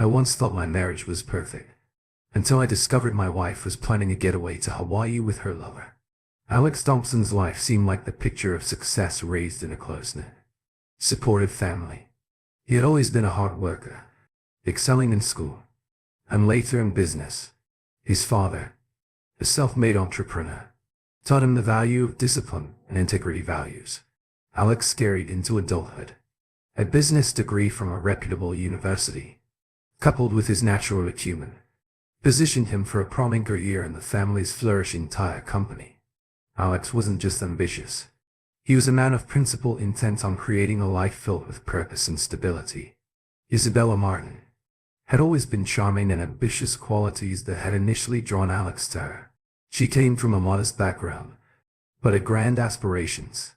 I once thought my marriage was perfect, until I discovered my wife was planning a getaway to Hawaii with her lover. Alex Thompson's life seemed like the picture of success raised in a close-knit, supportive family. He had always been a hard worker, excelling in school, and later in business. His father, a self-made entrepreneur, taught him the value of discipline and integrity values. Alex carried into adulthood a business degree from a reputable university, coupled with his natural acumen, positioned him for a prominent career in the family's flourishing tire company. Alex wasn't just ambitious. He was a man of principle, intent on creating a life filled with purpose and stability. Isabella Martin had always been charming and ambitious, qualities that had initially drawn Alex to her. She came from a modest background, but had grand aspirations.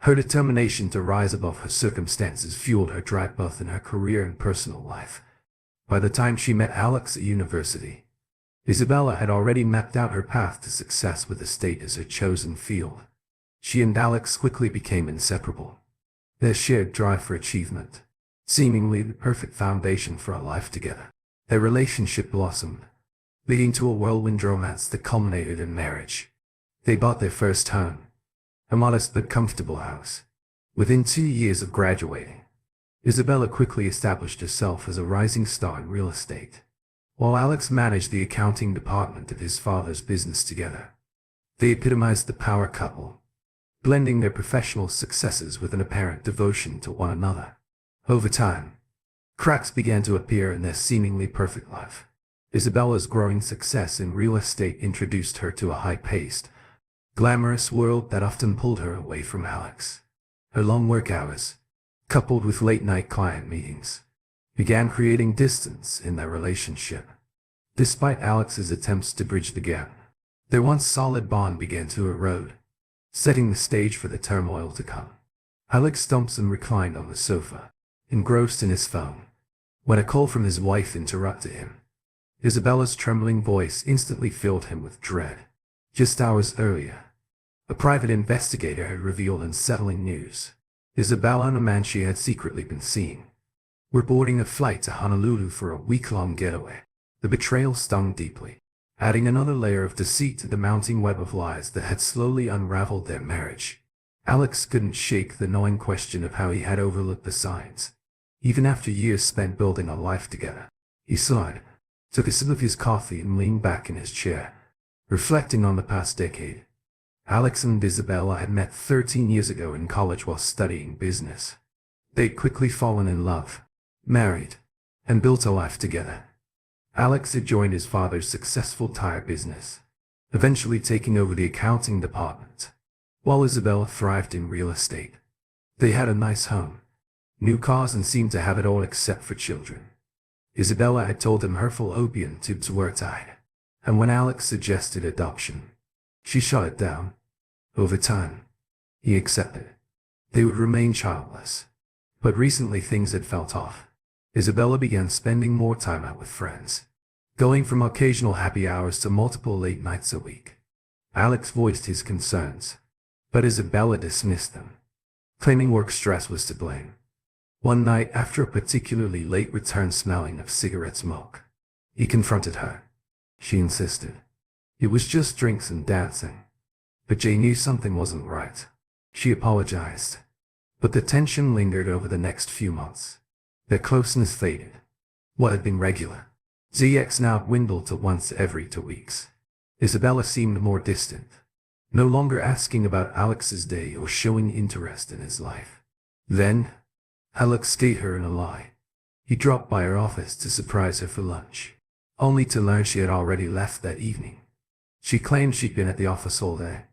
Her determination to rise above her circumstances fueled her drive both in her career and personal life. By the time she met Alex at university, Isabella had already mapped out her path to success with the state as her chosen field. She and Alex quickly became inseparable. Their shared drive for achievement, seemingly the perfect foundation for a life together. Their relationship blossomed, leading to a whirlwind romance that culminated in marriage. They bought their first home, a modest but comfortable house. Within 2 years of graduating, Isabella quickly established herself as a rising star in real estate, while Alex managed the accounting department of his father's business. Together, they epitomized the power couple, blending their professional successes with an apparent devotion to one another. Over time, cracks began to appear in their seemingly perfect life. Isabella's growing success in real estate introduced her to a high-paced, glamorous world that often pulled her away from Alex. Her long work hours, coupled with late-night client meetings, began creating distance in their relationship. Despite Alex's attempts to bridge the gap, their once solid bond began to erode, setting the stage for the turmoil to come. Alex Thompson reclined on the sofa, engrossed in his phone, when a call from his wife interrupted him. Isabella's trembling voice instantly filled him with dread. Just hours earlier, a private investigator had revealed unsettling news. Isabella and a man she had secretly been seeing were boarding a flight to Honolulu for a week-long getaway. The betrayal stung deeply, adding another layer of deceit to the mounting web of lies that had slowly unraveled their marriage. Alex couldn't shake the gnawing question of how he had overlooked the signs. Even after years spent building a life together, he sighed, took a sip of his coffee and leaned back in his chair, reflecting on the past decade. Alex and Isabella had met 13 years ago in college while studying business. They'd quickly fallen in love, married, and built a life together. Alex had joined his father's successful tire business, eventually taking over the accounting department, while Isabella thrived in real estate. They had a nice home, new cars, and seemed to have it all except for children. Isabella had told him her fallopian tubes were tied, and when Alex suggested adoption, she shut it down. Over time, he accepted. They would remain childless. But recently things had felt off. Isabella began spending more time out with friends, going from occasional happy hours to multiple late nights a week. Alex voiced his concerns, but Isabella dismissed them, claiming work stress was to blame. One night, after a particularly late return smelling of cigarette smoke, he confronted her. She insisted it was just drinks and dancing, but Jay knew something wasn't right. She apologized, but the tension lingered over the next few months. Their closeness faded. What had been regular ZX now dwindled to once every 2 weeks. Isabella seemed more distant, no longer asking about Alex's day or showing interest in his life. Then, Alex gave her in a lie. He dropped by her office to surprise her for lunch, only to learn she had already left that evening. She claimed she'd been at the office all day.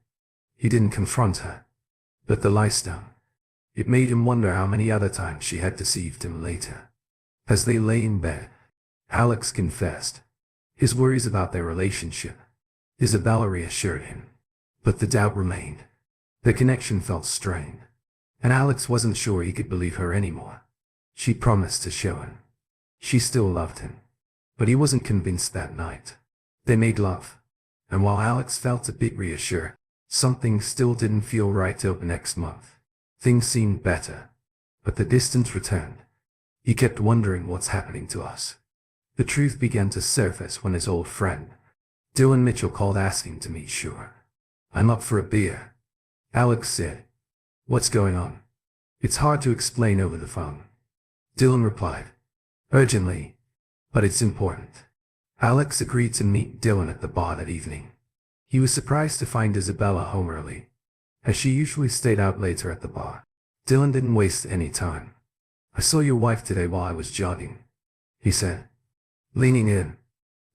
He didn't confront her, but the lie stung. It made him wonder how many other times she had deceived him later. As they lay in bed, Alex confessed his worries about their relationship. Isabella reassured him, but the doubt remained. The connection felt strained, and Alex wasn't sure he could believe her anymore. She promised to show him she still loved him, but he wasn't convinced that night. They made love, and while Alex felt a bit reassured, something still didn't feel right. Over next month, things seemed better, but the distance returned. He kept wondering, what's happening to us? The truth began to surface when his old friend, Dylan Mitchell, called asking to meet. Sure. I'm up for a beer, Alex said. What's going on? It's hard to explain over the phone, Dylan replied. Urgently. But it's important. Alex agreed to meet Dylan at the bar that evening. He was surprised to find Isabella home early, as she usually stayed out later at the bar. Dylan didn't waste any time. I saw your wife today while I was jogging, he said. Leaning in,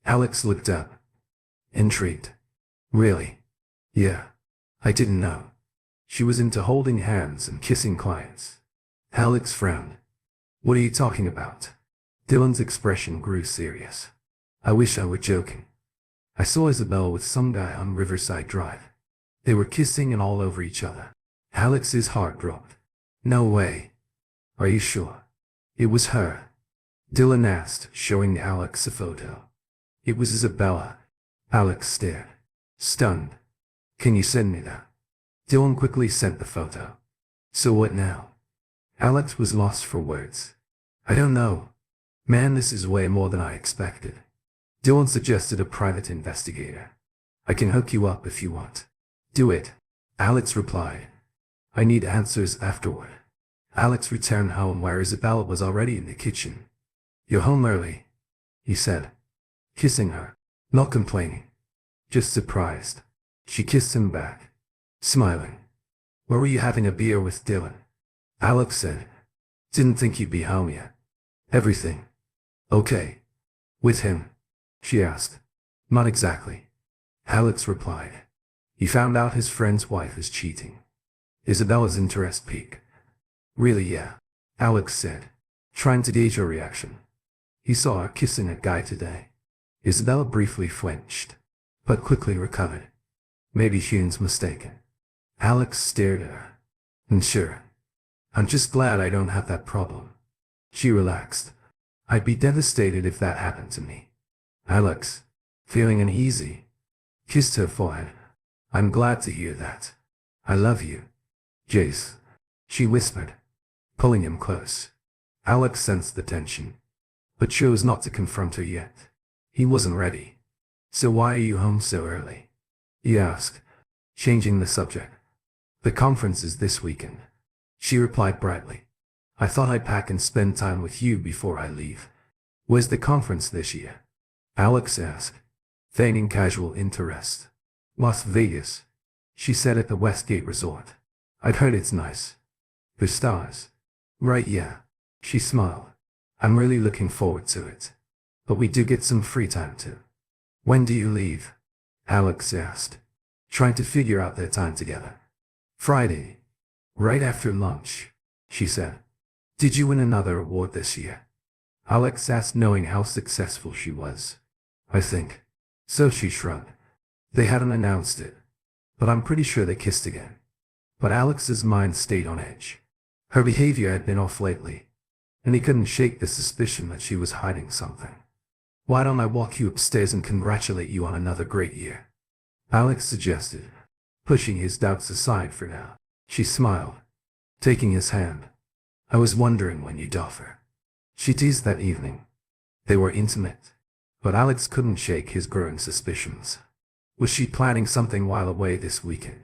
Alex looked up, intrigued. Really? Yeah. I didn't know. She was into holding hands and kissing clients. Alex frowned. What are you talking about? Dylan's expression grew serious. I wish I were joking. I saw Isabel with some guy on Riverside Drive. They were kissing and all over each other. Alex's heart dropped. No way. Are you sure? It was her, Dylan asked, showing Alex a photo. It was Isabella. Alex stared, stunned. Can you send me that? Dylan quickly sent the photo. So what now? Alex was lost for words. I don't know. Man, this is way more than I expected. Dylan suggested a private investigator. I can hook you up if you want. Do it, Alex replied. I need answers afterward. Alex returned home where Isabella was already in the kitchen. You're home early, he said, kissing her, not complaining, just surprised. She kissed him back, smiling. Where were you having a beer with Dylan? Alex said. Didn't think you'd be home yet. Everything okay with him? She asked. Not exactly, Alex replied. He found out his friend's wife is cheating. Isabella's interest peaked. Really? Yeah, Alex said, trying to gauge her reaction. He saw her kissing a guy today. Isabella briefly flinched, but quickly recovered. Maybe Hune's mistaken. Alex stared at her. And sure. I'm just glad I don't have that problem. She relaxed. I'd be devastated if that happened to me. Alex, feeling uneasy, kissed her forehead. I'm glad to hear that. I love you, Jace, she whispered, pulling him close. Alex sensed the tension, but chose not to confront her yet. He wasn't ready. So why are you home so early? He asked, changing the subject. The conference is this weekend, she replied brightly. I thought I'd pack and spend time with you before I leave. Where's the conference this year? Alex asked, feigning casual interest. Las Vegas, she said, at the Westgate Resort. I'd heard it's nice. The stars. Right, yeah. She smiled. I'm really looking forward to it. But we do get some free time too. When do you leave? Alex asked, trying to figure out their time together. Friday. Right after lunch, she said. Did you win another award this year? Alex asked, knowing how successful she was. I think so, she shrugged. They hadn't announced it, but I'm pretty sure they kissed again. But Alex's mind stayed on edge. Her behavior had been off lately, and he couldn't shake the suspicion that she was hiding something. Why don't I walk you upstairs and congratulate you on another great year? Alex suggested, pushing his doubts aside for now. She smiled, taking his hand. I was wondering when you'd offer. She teased that evening. They were intimate, but Alex couldn't shake his growing suspicions. Was she planning something while away this weekend?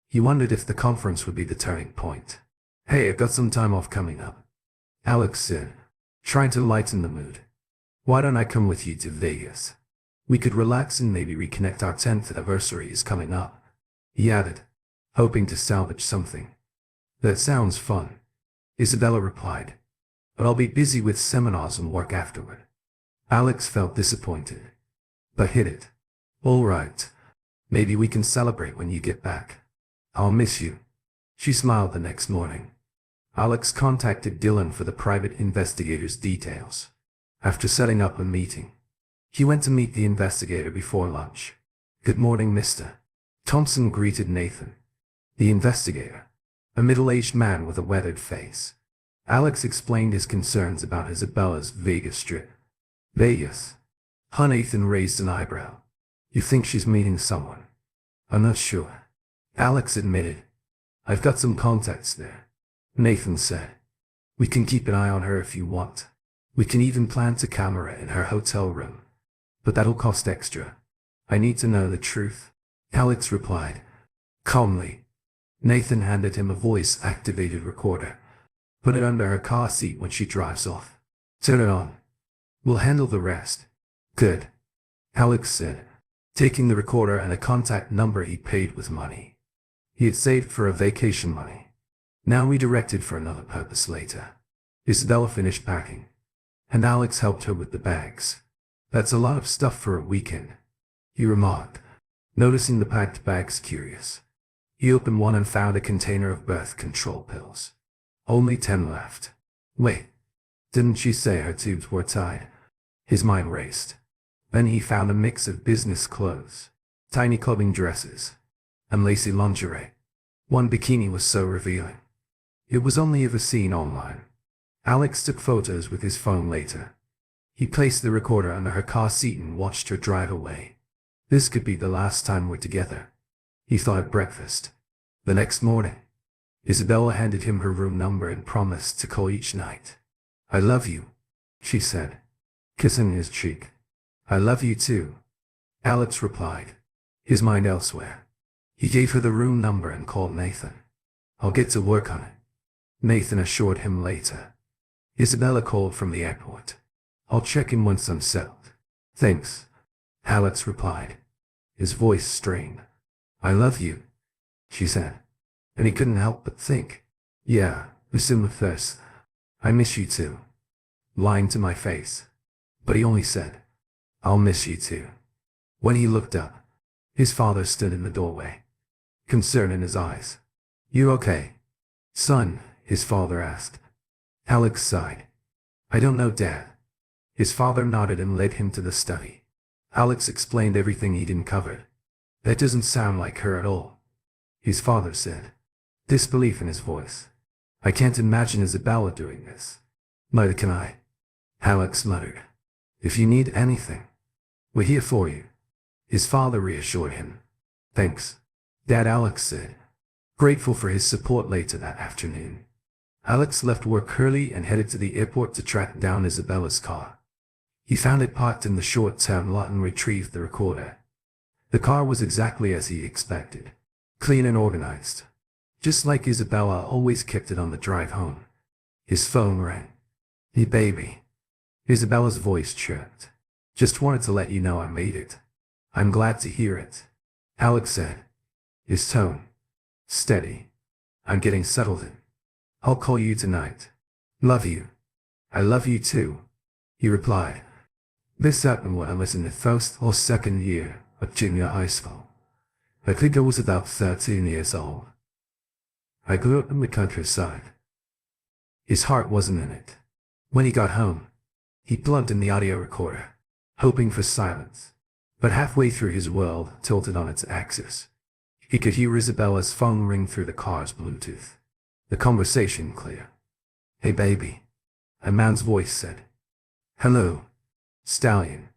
He wondered if the conference would be the turning point. Hey, I've got some time off coming up, Alex said, trying to lighten the mood. Why don't I come with you to Vegas? We could relax and maybe reconnect. Our 10th anniversary is coming up, he added, hoping to salvage something. That sounds fun, Isabella replied. But I'll be busy with seminars and work afterward. Alex felt disappointed, but hid it. All right. Maybe we can celebrate when you get back. I'll miss you. She smiled the next morning. Alex contacted Dylan for the private investigator's details. After setting up a meeting, he went to meet the investigator before lunch. Good morning, Mr. Thompson greeted Nathan, the investigator, a middle-aged man with a weathered face. Alex explained his concerns about Isabella's Vegas trip. Vegas? Huh? Nathan raised an eyebrow. You think she's meeting someone? I'm not sure, Alex admitted. I've got some contacts there, Nathan said. We can keep an eye on her if you want. We can even plant a camera in her hotel room. But that'll cost extra. I need to know the truth, Alex replied. Calmly. Nathan handed him a voice-activated recorder. Put it under her car seat when she drives off. Turn it on. We'll handle the rest. Good. Alex said, taking the recorder and a contact number he paid with money. He had saved for a vacation money. Now redirected for another purpose later. Isabella finished packing, and Alex helped her with the bags. That's a lot of stuff for a weekend, he remarked, noticing the packed bags curious. He opened one and found a container of birth control pills. Only 10 left. Wait, didn't she say her tubes were tied? His mind raced. Then he found a mix of business clothes, tiny clubbing dresses, and lacy lingerie. One bikini was so revealing. It was only ever seen online. Alex took photos with his phone later. He placed the recorder under her car seat and watched her drive away. This could be the last time we're together, he thought at breakfast. The next morning, Isabella handed him her room number and promised to call each night. I love you, she said, kissing his cheek. I love you too, Alex replied, his mind elsewhere. He gave her the room number and called Nathan. I'll get to work on it, Nathan assured him later. Isabella called from the airport. I'll check in once I'm settled. Thanks, Alex replied, his voice strained. I love you, she said, and he couldn't help but think, yeah, assume at first, I miss you too. Lying to my face. But he only said, I'll miss you too. When he looked up, his father stood in the doorway, concern in his eyes. You okay, son? His father asked. Alex sighed. I don't know, Dad. His father nodded and led him to the study. Alex explained everything he'd uncovered. That doesn't sound like her at all, his father said, disbelief in his voice. I can't imagine Isabella doing this. Neither can I, Alex muttered. If you need anything, we're here for you, his father reassured him. Thanks, Dad, Alex said, grateful for his support later that afternoon. Alex left work early and headed to the airport to track down Isabella's car. He found it parked in the short-term lot and retrieved the recorder. The car was exactly as he expected, clean and organized, just like Isabella always kept it on the drive home. His phone rang. Hey baby, Isabella's voice chirped. Just wanted to let you know I made it. I'm glad to hear it, Alex said, his tone steady. I'm getting settled in. I'll call you tonight. Love you. I love you too, he replied. This happened when I was in the first or second year of junior high school. I think I was about 13 years old. I grew up in the countryside. His heart wasn't in it. When he got home, he plugged in the audio recorder, hoping for silence. But halfway through, his world tilted on its axis. He could hear Isabella's phone ring through the car's Bluetooth. The conversation clear. Hey baby, a man's voice said. Hello, stallion.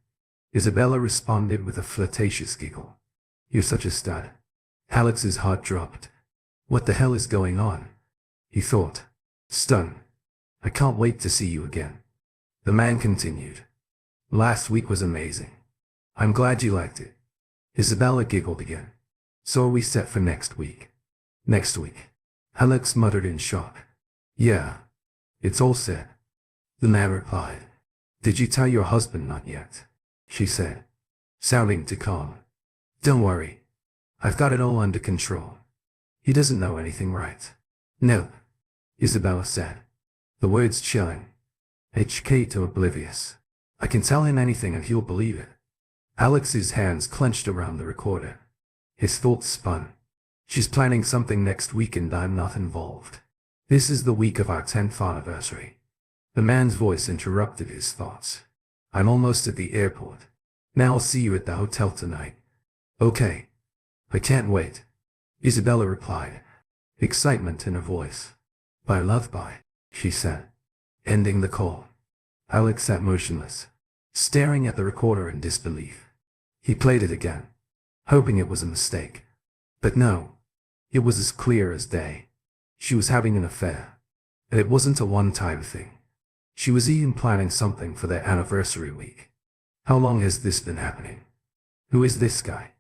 Isabella responded with a flirtatious giggle. You're such a stud. Alex's heart dropped. What the hell is going on? He thought, stunned. I can't wait to see you again. The man continued. Last week was amazing. I'm glad you liked it. Isabella giggled again. So are we set for next week? Next week, Alex muttered in shock. Yeah, it's all set. The man replied. Did you tell your husband? Not yet, she said, sounding too calm. Don't worry. I've got it all under control. He doesn't know anything, right? No, Isabella said, the words chilling. HK to oblivious. I can tell him anything and he'll believe it. Alex's hands clenched around the recorder. His thoughts spun. She's planning something next week and I'm not involved. This is the week of our 10th anniversary. The man's voice interrupted his thoughts. I'm almost at the airport. Now I'll see you at the hotel tonight. Okay. I can't wait, Isabella replied, excitement in her voice. By love by, she said, ending the call. Alex sat motionless, staring at the recorder in disbelief. He played it again, hoping it was a mistake. But no, it was as clear as day. She was having an affair, and it wasn't a one-time thing. She was even planning something for their anniversary week. How long has this been happening? Who is this guy?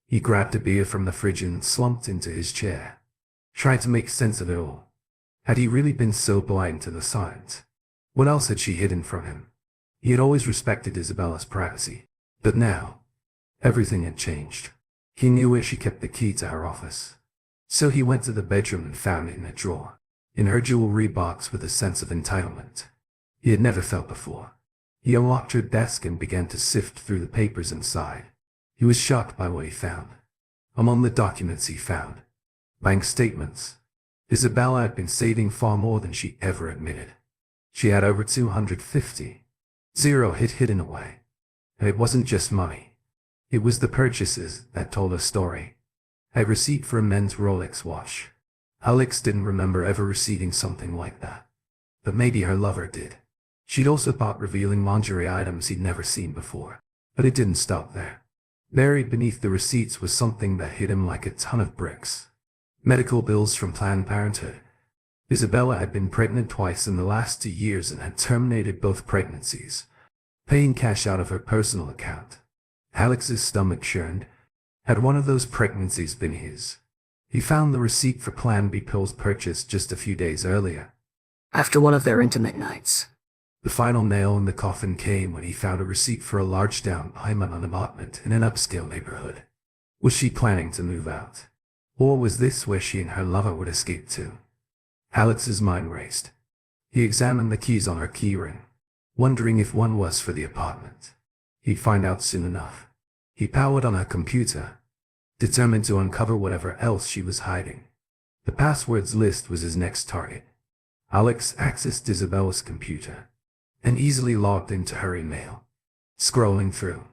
He grabbed a beer from the fridge and slumped into his chair, trying to make sense of it all. Had he really been so blind to the signs? What else had she hidden from him? He had always respected Isabella's privacy, but now, everything had changed. He knew where she kept the key to her office. So he went to the bedroom and found it in a drawer, in her jewelry box, with a sense of entitlement he had never felt before. He unlocked her desk and began to sift through the papers inside. He was shocked by what he found. Among the documents he found, bank statements. Isabella had been saving far more than she ever admitted. She had over 250. Zero hidden away. And it wasn't just money. It was the purchases that told a story. A receipt for a men's Rolex watch. Alex didn't remember ever receiving something like that. But maybe her lover did. She'd also bought revealing lingerie items he'd never seen before. But it didn't stop there. Buried beneath the receipts was something that hit him like a ton of bricks. Medical bills from Planned Parenthood. Isabella had been pregnant twice in the last 2 years and had terminated both pregnancies, paying cash out of her personal account. Alex's stomach churned. Had one of those pregnancies been his? He found the receipt for Plan B pills purchased just a few days earlier. After one of their intimate nights. The final nail in the coffin came when he found a receipt for a large down payment on an apartment in an upscale neighborhood. Was she planning to move out? Or was this where she and her lover would escape to? Alex's mind raced. He examined the keys on her keyring, wondering if one was for the apartment. He'd find out soon enough. He powered on her computer, determined to uncover whatever else she was hiding. The passwords list was his next target. Alex accessed Isabella's computer and easily logged into her email. Scrolling through,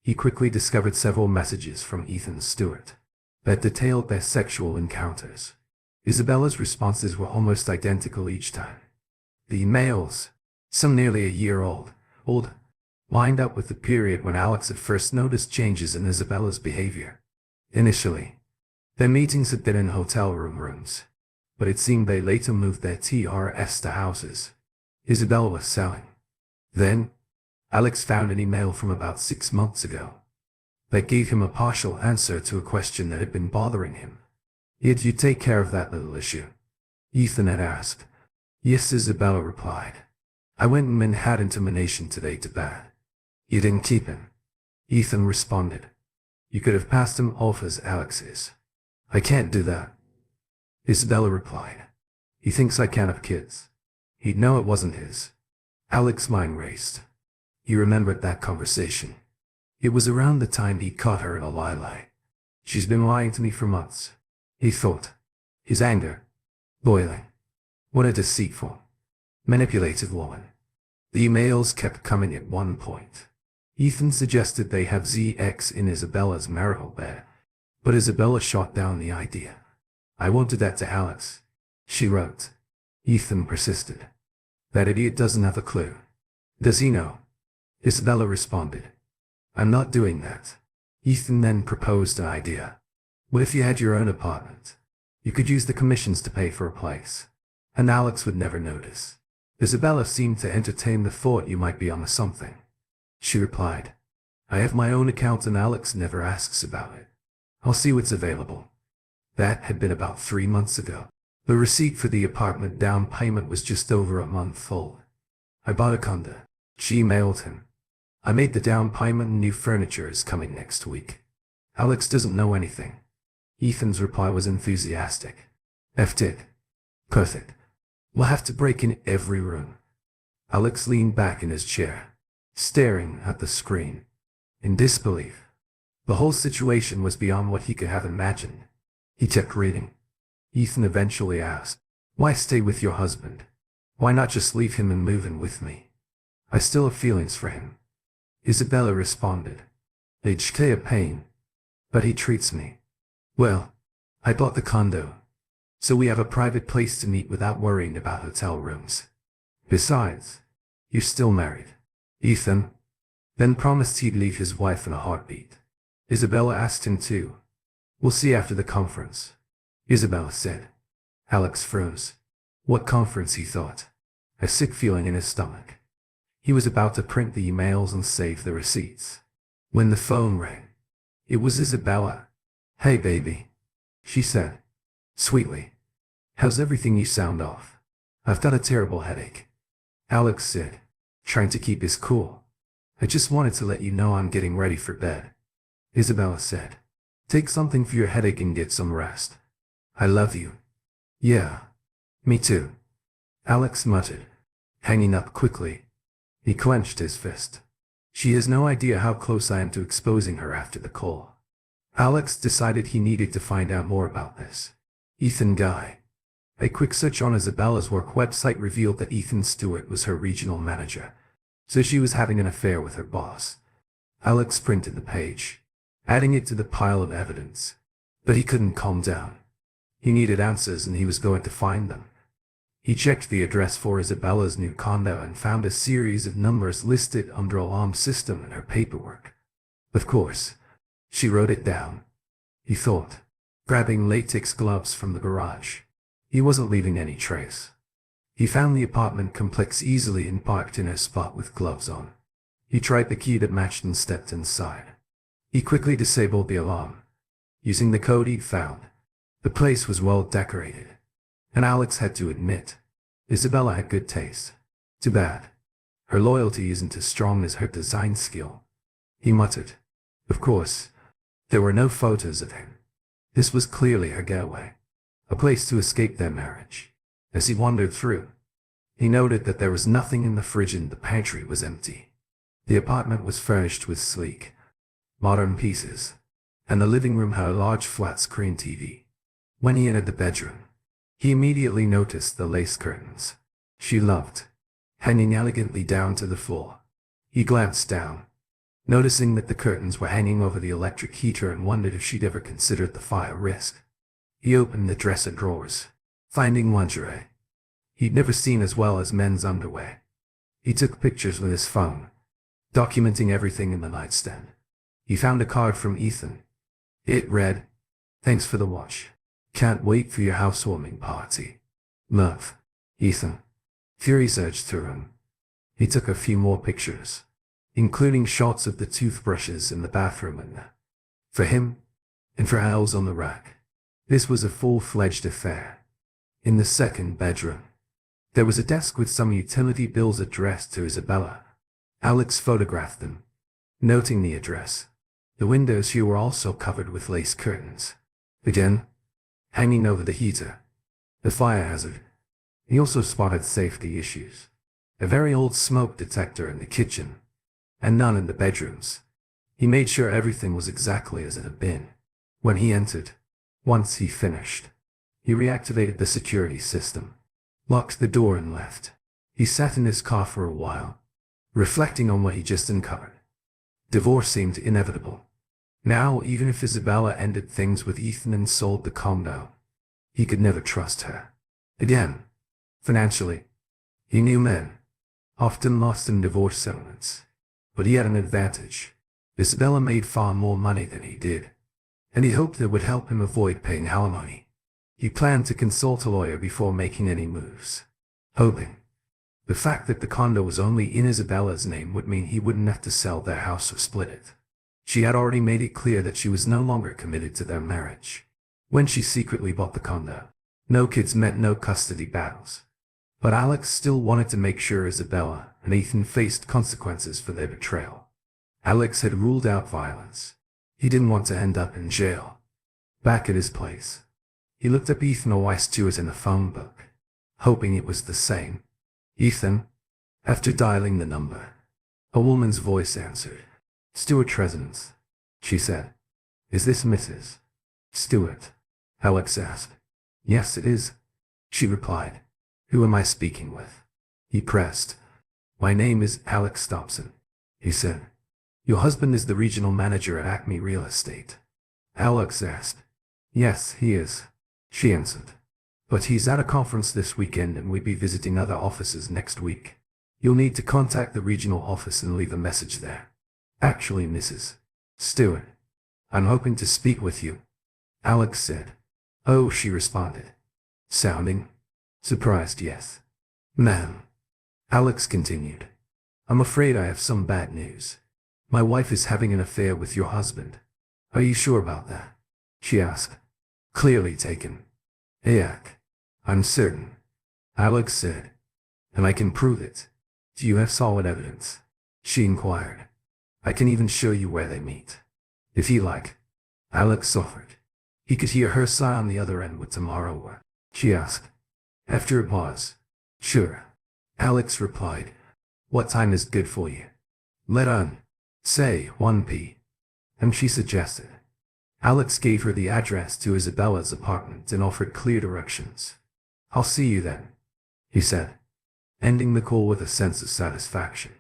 he quickly discovered several messages from Ethan Stewart that detailed their sexual encounters. Isabella's responses were almost identical each time. The emails, some nearly a year old, lined up with the period when Alex had first noticed changes in Isabella's behavior. Initially, their meetings had been in hotel rooms, but it seemed they later moved their TRS to houses Isabella was selling. Then, Alex found an email from about 6 months ago that gave him a partial answer to a question that had been bothering him. "Did you take care of that little issue?" Ethan had asked. "Yes," Isabella replied. "I went and had intimidation today to bed." "You didn't keep him?" Ethan responded. "You could have passed him off as Alex's." "I can't do that," Isabella replied. "He thinks I can't have kids. He'd know it wasn't his." Alex's mind raced. He remembered that conversation. It was around the time he caught her in a lie. "She's been lying to me for months," he thought, his anger boiling. What a deceitful, manipulative woman. The emails kept coming. At one point, Ethan suggested they have ZX in Isabella's marital bed, but Isabella shot down the idea. "I won't do that to Alex," she wrote. Ethan persisted. "That idiot doesn't have a clue." "Does he know?" Isabella responded. "I'm not doing that." Ethan then proposed an idea. "What if you had your own apartment? You could use the commissions to pay for a place, and Alex would never notice." Isabella seemed to entertain the thought. "You might be onto something," she replied. "I have my own account and Alex never asks about it. I'll see what's available." That had been about 3 months ago. The receipt for the apartment down payment was just over a month old. "I bought a condo," she emailed him. "I made the down payment and new furniture is coming next week. Alex doesn't know anything." Ethan's reply was enthusiastic. "Effed it. Perfect. We'll have to break in every room." Alex leaned back in his chair, staring at the screen in disbelief. The whole situation was beyond what he could have imagined. He kept reading. Ethan eventually asked, "Why stay with your husband? Why not just leave him and move in with me? I still have feelings for him." Isabella responded, "HK a pain, but he treats me well. I bought the condo, so we have a private place to meet without worrying about hotel rooms. Besides, you're still married." Ethan then promised he'd leave his wife in a heartbeat. Isabella asked him to. "We'll see after the conference," Isabella said. Alex froze. What conference, he thought. a sick feeling in his stomach. He was about to print the emails and save the receipts when the phone rang. It was Isabella. "Hey baby," she said, sweetly. "How's everything? You sound off." "I've got a terrible headache," Alex said, trying to keep his cool. "I just wanted to let you know I'm getting ready for bed," Isabella said. "Take something for your headache and get some rest. I love you." "Yeah, me too," Alex muttered, hanging up quickly. He clenched his fist. She has no idea how close I am to exposing her after the call. Alex decided he needed to find out more about this Ethan guy. A quick search on Isabella's work website revealed that Ethan Stewart was her regional manager, so she was having an affair with her boss. Alex printed the page, adding it to the pile of evidence. But he couldn't calm down. He needed answers and he was going to find them. He checked the address for Isabella's new condo and found a series of numbers listed under alarm system in her paperwork. Of course, she wrote it down, he thought, grabbing latex gloves from the garage. He wasn't leaving any trace. He found the apartment complex easily and parked in a spot with gloves on. He tried the key that matched and stepped inside. He quickly disabled the alarm. Using the code he'd found, the place was well decorated. And Alex had to admit, Isabella had good taste. Too bad her loyalty isn't as strong as her design skill, he muttered. Of course, there were no photos of him. This was clearly her getaway, a place to escape their marriage. As he wandered through, he noted that there was nothing in the fridge and the pantry was empty. The apartment was furnished with sleek, modern pieces, and the living room had a large flat-screen TV. When he entered the bedroom, he immediately noticed the lace curtains she loved, hanging elegantly down to the floor. He glanced down, noticing that the curtains were hanging over the electric heater and wondered if she'd ever considered the fire risk. He opened the dresser drawers, finding lingerie he'd never seen as well as men's underwear. He took pictures with his phone, documenting everything in the nightstand. He found a card from Ethan. It read, "Thanks for the watch. Can't wait for your housewarming party. Love, Ethan." Fury surged through him. He took a few more pictures, including shots of the toothbrushes in the bathroom and for him, and for owls on the rack. This was a full-fledged affair. In the second bedroom, there was a desk with some utility bills addressed to Isabella. Alex photographed them, noting the address. The windows here were also covered with lace curtains, again, hanging over the heater, the fire hazard. He also spotted safety issues. A very old smoke detector in the kitchen, and none in the bedrooms. He made sure everything was exactly as it had been when he entered. Once he finished, he reactivated the security system, locked the door and left. He sat in his car for a while, reflecting on what he just uncovered. Divorce seemed inevitable. Now, even if Isabella ended things with Ethan and sold the condo, he could never trust her again. Financially, he knew men often lost in divorce settlements, but he had an advantage. Isabella made far more money than he did, and he hoped that would help him avoid paying alimony. He planned to consult a lawyer before making any moves, hoping the fact that the condo was only in Isabella's name would mean he wouldn't have to sell their house or split it. She had already made it clear that she was no longer committed to their marriage when she secretly bought the condo. No kids meant no custody battles. But Alex still wanted to make sure Isabella and Ethan faced consequences for their betrayal. Alex had ruled out violence. He didn't want to end up in jail. Back at his place, he looked up Ethan or Stewart in the phone book, hoping it was the same. "Ethan?" After dialing the number, a woman's voice answered. "Stewart residence," she said. "Is this Mrs. Stewart?" Alex asked. "Yes, it is," she replied. "Who am I speaking with?" He pressed. "My name is Alex Thompson," he said. "Your husband is the regional manager at Acme Real Estate?" Alex asked. "Yes, he is," she answered. "But he's at a conference this weekend and we'll be visiting other offices next week. You'll need to contact the regional office and leave a message there. Actually, Mrs. Stewart, I'm hoping to speak with you," Alex said. "Oh," she responded, sounding surprised. "Yes, ma'am." Alex continued. I'm afraid I have some bad news. My wife is having an affair with your husband. Are you sure about that? She asked. Clearly taken. Ayak. I'm certain. Alex said. And I can prove it. Do you have solid evidence? She inquired. I can even show you where they meet. If you like. Alex offered. He could hear her sigh on the other end. Would tomorrow work? She asked. After a pause. Sure. Alex replied. What time is good for you? Let on. Say 1 p.m. she suggested. Alex gave her the address to Isabella's apartment and offered clear directions. I'll see you then, he said, ending the call with a sense of satisfaction.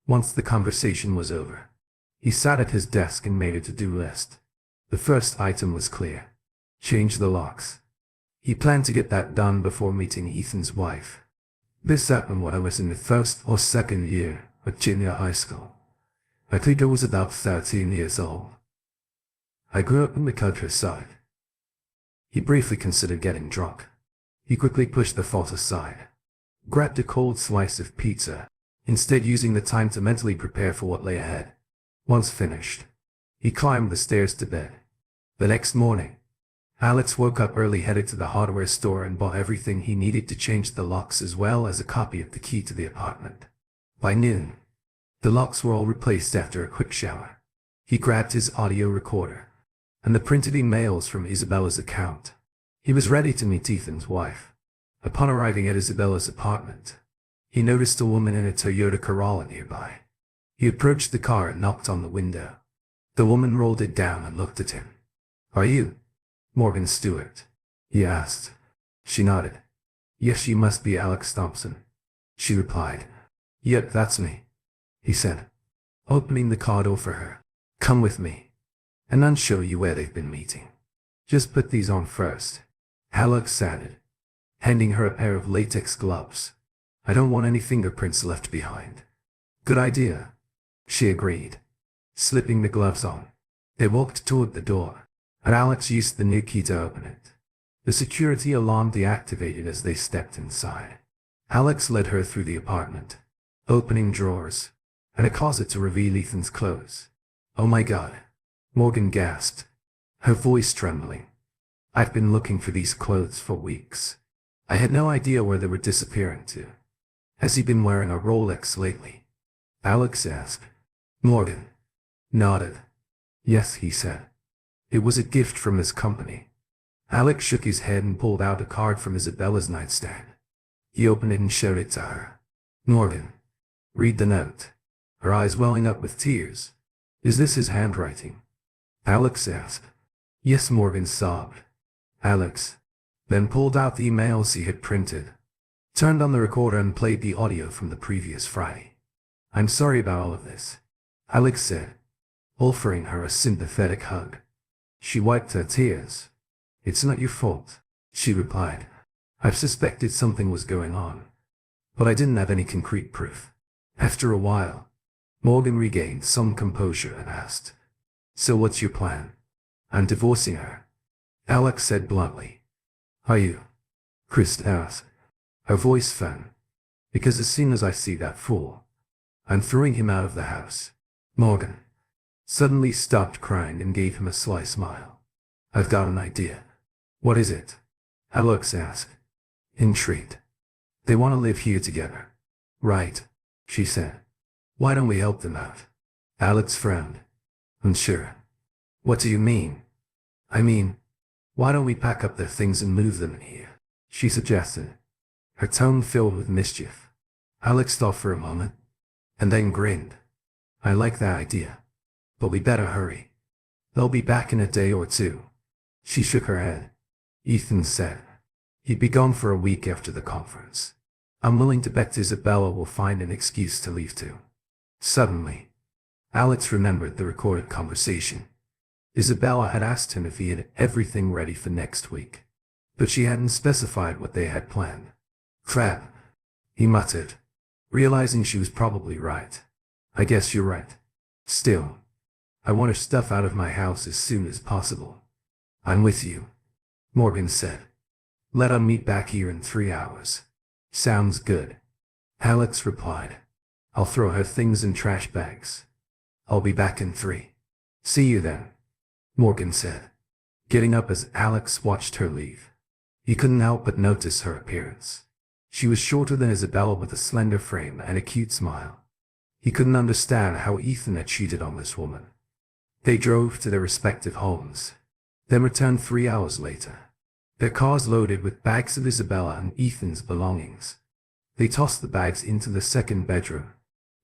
Once the conversation was over, he sat at his desk and made a to-do list. The first item was clear. Change the locks. He planned to get that done before meeting Ethan's wife. This happened when I was in the first or second year of junior high school. I think I was about 13 years old. I grew up in the countryside. He briefly considered getting drunk. He quickly pushed the thought aside, grabbed a cold slice of pizza, instead using the time to mentally prepare for what lay ahead. Once finished, he climbed the stairs to bed. The next morning, Alex woke up early, headed to the hardware store and bought everything he needed to change the locks as well as a copy of the key to the apartment. By noon, the locks were all replaced after a quick shower. He grabbed his audio recorder and the printed emails from Isabella's account. He was ready to meet Ethan's wife. Upon arriving at Isabella's apartment, he noticed a woman in a Toyota Corolla nearby. He approached the car and knocked on the window. The woman rolled it down and looked at him. Are you Morgan Stewart? He asked. She nodded. Yes, you must be Alex Thompson. She replied. Yep, that's me, he said, opening the car door for her. Come with me, and I'll show you where they've been meeting. Just put these on first, Alex added, handing her a pair of latex gloves. I don't want any fingerprints left behind. Good idea, she agreed, slipping the gloves on. They walked toward the door, and Alex used the new key to open it. The security alarm deactivated as they stepped inside. Alex led her through the apartment, opening drawers and a closet to reveal Ethan's clothes. Oh my God, Morgan gasped, her voice trembling. I've been looking for these clothes for weeks. I had no idea where they were disappearing to. Has he been wearing a Rolex lately? Alex asked. Morgan nodded. Yes, he said. It was a gift from his company. Alex shook his head and pulled out a card from Isabella's nightstand. He opened it and showed it to her. Morgan, read the note. Her eyes welling up with tears. Is this his handwriting? Alex asked. Yes, Morgan sobbed. Alex then pulled out the emails he had printed, turned on the recorder and played the audio from the previous Friday. I'm sorry about all of this, Alex said, offering her a sympathetic hug. She wiped her tears. It's not your fault, she replied. I've suspected something was going on, but I didn't have any concrete proof. After a while, Morgan regained some composure and asked, So what's your plan? I'm divorcing her, Alex said bluntly. Are you? Chris asked, her voice firm. Because as soon as I see that fool, I'm throwing him out of the house. Morgan suddenly stopped crying and gave him a sly smile. I've got an idea. What is it? Alex asked, intrigued. They want to live here together. Right, she said. Why don't we help them out? Alex frowned. Unsure. What do you mean? I mean, why don't we pack up their things and move them in here? She suggested, her tone filled with mischief. Alex thought for a moment, and then grinned. I like that idea, but we better hurry. They'll be back in a day or two. She shook her head. Ethan said, he'd be gone for a week after the conference. I'm willing to bet Isabella will find an excuse to leave too. Suddenly, Alex remembered the recorded conversation. Isabella had asked him if he had everything ready for next week, but she hadn't specified what they had planned. Crap, he muttered, realizing she was probably right. I guess you're right. Still, I want her stuff out of my house as soon as possible. I'm with you, Morgan said. Let us meet back here in 3 hours. Sounds good. Alex replied. I'll throw her things in trash bags. I'll be back in 3. See you then, Morgan said, getting up as Alex watched her leave. He couldn't help but notice her appearance. She was shorter than Isabella with a slender frame and a cute smile. He couldn't understand how Ethan had cheated on this woman. They drove to their respective homes, then returned 3 hours later, their cars loaded with bags of Isabella and Ethan's belongings. They tossed the bags into the second bedroom,